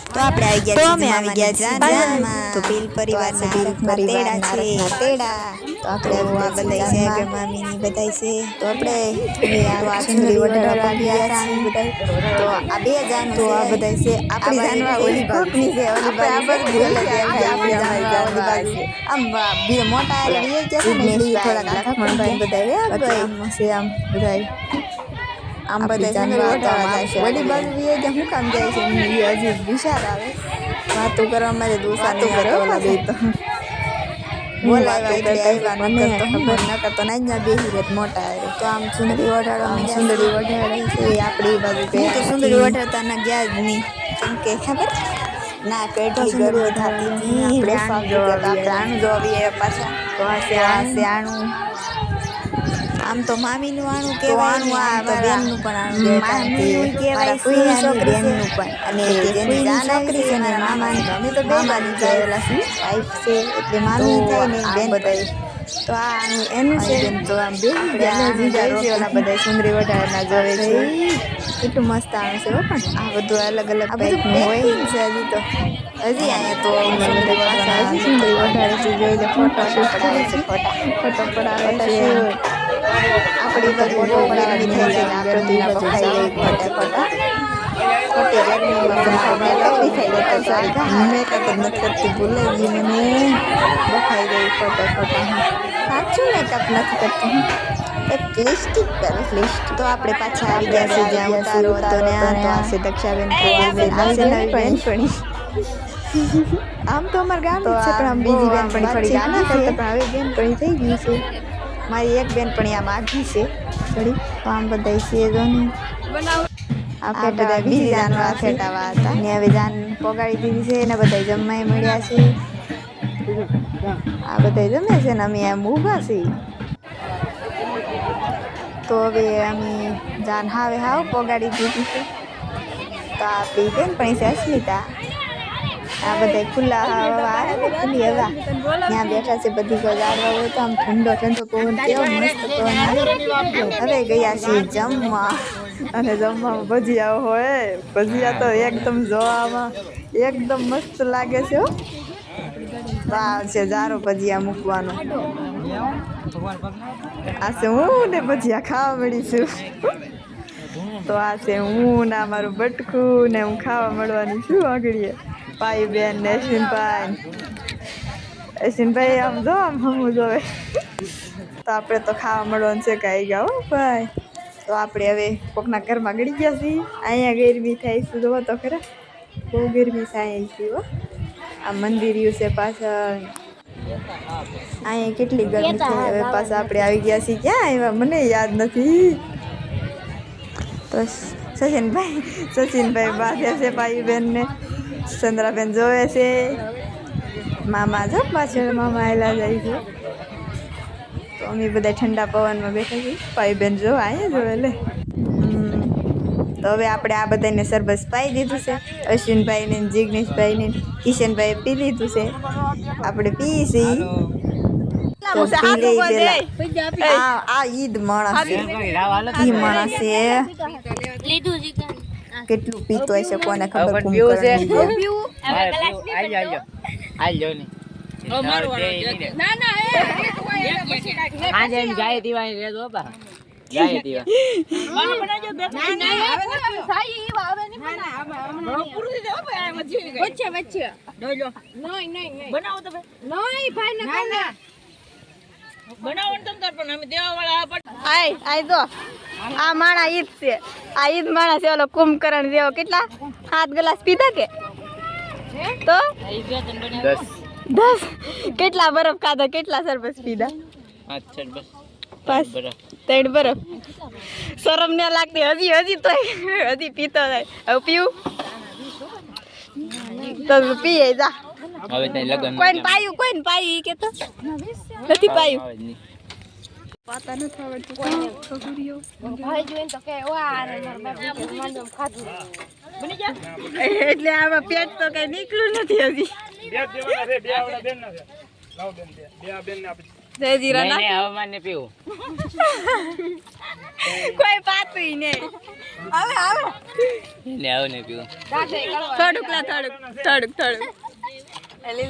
તો આપણે આવી ગયા છીએ અમે આવી ગયા જાનમાં તો પેલ પરિવારના તેડા છે તો આપણે આ બધાય છે કે મામીની બધાય છે તો આપણે હવે આ સુંદરી વઢાડવા ગયા છીએ બધાય તો આ બે જાન તો આ બધાય છે આપણી જાનવા ઓલી કોકની છે ઓલી બાજુ આ બધું ભૂલ જાય આપણી જાનવા આમ બે મોટા એ ગયા છે ને થોડા લખમણ ભાઈ બધાય આમ છે આમ બધાય આમ બધા જાનવા વડી બાજુ જે હું કામ જાય છે હજી વિચાર આવે વાતો કરવા માટે દોસ્તો કરો બે તો બોલાવ્યા એટલે આવ્યા ન કરતો ના જ બેસી રહે મોટા તો આમ સુંદરી વઢાડે છે આપણી બાજુ હું તો સુંદરી વઢાડતા ના ગયા જ નહીં કેમ કે ખબર ના કેટલી ગરમી થતી આપણે આણું જોવી પાછા તો આ આણું આમ તો મામીનું આણું કહેવાય તો બેનનું પણ આણું કહેવાય બેનનું પણ અને જેની જાન છોકરી છે ને મામાની અમે તો મામાની જાયેલા છે વાઈફ છે એટલે મામી થાય ને બેન બધાય તો આ આણું એનું છે તો આમ બે ઓલા બધા સુંદરી વઢાડના જોવે છે કેટલું મસ્ત આણું છે પણ આ બધું અલગ અલગ ટાઈપનું હોય છે હજી તો હજી અહીંયા તો સુંદરી વઢાડે છે જોઈ લે ફોટો પડાવે છે ફોટો પડાવે છે આપણી બાજુ બહુ ગરમી થઈ જાય આપણે તો ખાઈ લઈ ખોટા ખોટી ગરમીમાં તકલીફ થઈ જાય સારી મેકઅપ જ નથી કરતી ભૂલાઈ ગઈ મને બખાઈ ગઈ ખોટા સાચું મેકઅપ નથી કરતી એક લિપસ્ટિક કરું લિપસ્ટિક તો આપણે પાછા આવી ગયા છે જ્યાં ઉતારો હતો ને આ તો આ છે દક્ષાબેન બેનપણી આમ તો અમારા ગામ છે પણ આમ બીજી બેનપણી થોડી ગાના કરતા પણ હવે બેનપણી થઈ ગઈ છે મારી એક બેનપણી આમ આગી છે થોડી તો આમ બધા છે જો ને આપણે બધા બીજી જાનવા ફેટાવા હતા ને હવે જાન પોગાડી દીધી છે ને બધા જમવાય મળ્યા છે આ બધા જમે છે ને અમે આમ ઊભા છીએ તો હવે અમે જાન હાવ પોગાડી દીધી છે તો આપણી બેનપણી છે અસ્મિતા આ બધા ખુલ્લા ખુલ્લી હવા ત્યાં બેઠા છે બધી ગજાડવા હોય તો આમ ઠંડો પવન કેવો મસ્ત પવન હવે ગયા છીએ જમવા અને જમવામાં ભજીયા હોય ભજીયા તો એકદમ જોવામાં એકદમ મસ્ત લાગે છે આ છે જારો ભજીયા મૂકવાનો આ છે હું ને ભજીયા ખાવા મળી છું તો આ છે હું ને મારું બટકું ને હું ખાવા મળવાની છું આગળીએ ભાઈ બેન ને અશ્વિનભાઈ આમ જો આમ હમું જોવે તો આપણે તો ખાવા મળવાનું છે કાંઈ ગયા હો ભાઈ તો આપણે હવે કોકના ઘરમાં ગળી ગયા છીએ અહીંયા ગરમી થાય છે જોવો તો ખરા બહુ ગરમી થાય છે હો આ મંદિર્યું છે પાછળ અહીંયા કેટલી ગરમી છે હવે પાછા આપણે આવી ગયા છીએ ક્યાં આવ્યા મને યાદ નથી તો સચિનભાઈ બાંધ્યા છે ભાઈ બેનને ચંદ્રાબેન જોવે છે મામા જો પાછળ મામા આવેલા જાય છે તો અમે બધા ઠંડા પવનમાં બેઠા છીએ ભાઈ બેન જો અહીંયા જોવે લે તો હવે આપણે આ બધાને સરબત પાઈ દીધું છે અશ્વિનભાઈને જિગ્નેશભાઈને કિશનભાઈએ પી લીધું છે આપણે પી છીએ આ ઈદ માણસ છે કેટલું પીતો હશે કોને ખબર આ માણા ઈદ છે આ ઈદ માણા છે ઓલો કુંભકરણ જેવો કેટલા 7 ગ્લાસ પીધા કે તો 10 કેટલા બરફ ખાધા કેટલા સરબત પીધા 3 બરફ શરમ ન લાગતી હજી તો હજી પીતો થાય હવે પીવું તો પીએ જા કોઈને પાયું કે તો નથી પાયું પાતા નથી આવડતું છોકરીઓ ભાઈ જોઈને તો કે એટલે આમાં પેટ તો કઈ નીકળ્યું નથી હજી જયજીરા ના નહીં હવામાન ને પીવું કોઈ પાતું નહીં હવે ને આવ ને પીવું થોડુંક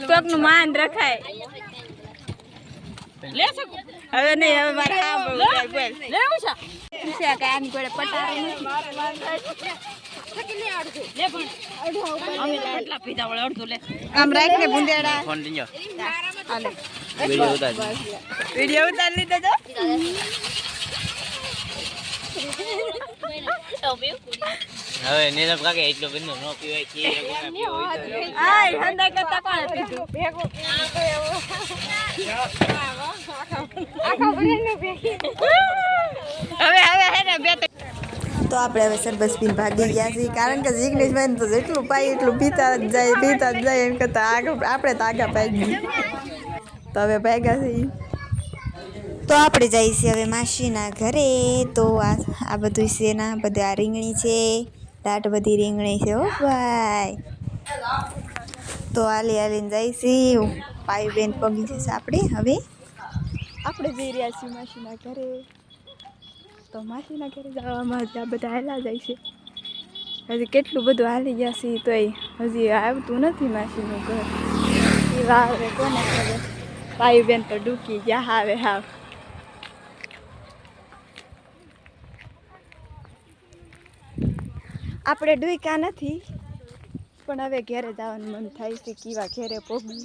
કોકનું માન રખાય હવે નહીં હવે મારે હા બોલ લેવું છે કે આની કોડે પટારે આમ રાખ ને ભૂંદેડા ફોન દીજો હાલે વિડિયો ઉતાર વિડિયો ઉતાર લીધો તો હવે નીરવ કાકે એટલો બંધો નો પીવાય કે આય હંદા કરતા કોણ પીધું ભેગો હવે હે ને બે તો આપણે હવે સરબસ પીને ભાગી ગયા છીએ કારણ કે જિગ્નેશભાઈ તો જેટલું પાય એટલું પીતા જ જાય એમ કરતા આપણે તો આગા પાઈ તો હવે ભાગ્યા છીએ તો આપણે જઈએ છીએ હવે માસીના ઘરે તો આ બધું છે ના બધું આ રીંગણી છે દાટ બધી રીંગણી છે હો ભાઈ તો હાલીને જઈએ છીએ પાઈ બેન પગી જશે આપણે જઈ રહ્યા છીએ માસીના ઘરે તો માસીના ઘરે જવામાં આ બધા હાલા જાય છે હજી કેટલું બધું હાલી ગયા છે તોય હજી આવતું નથી માસીનું ઘર એ વાવે કોને ખબર ભાઈ બેન તો ડૂકી ગયા હાવે હાવ આપણે ડૂક્યા નથી પણ હવે ઘેરે જવાનું મન થાય છે કેવા ઘેરે પોગી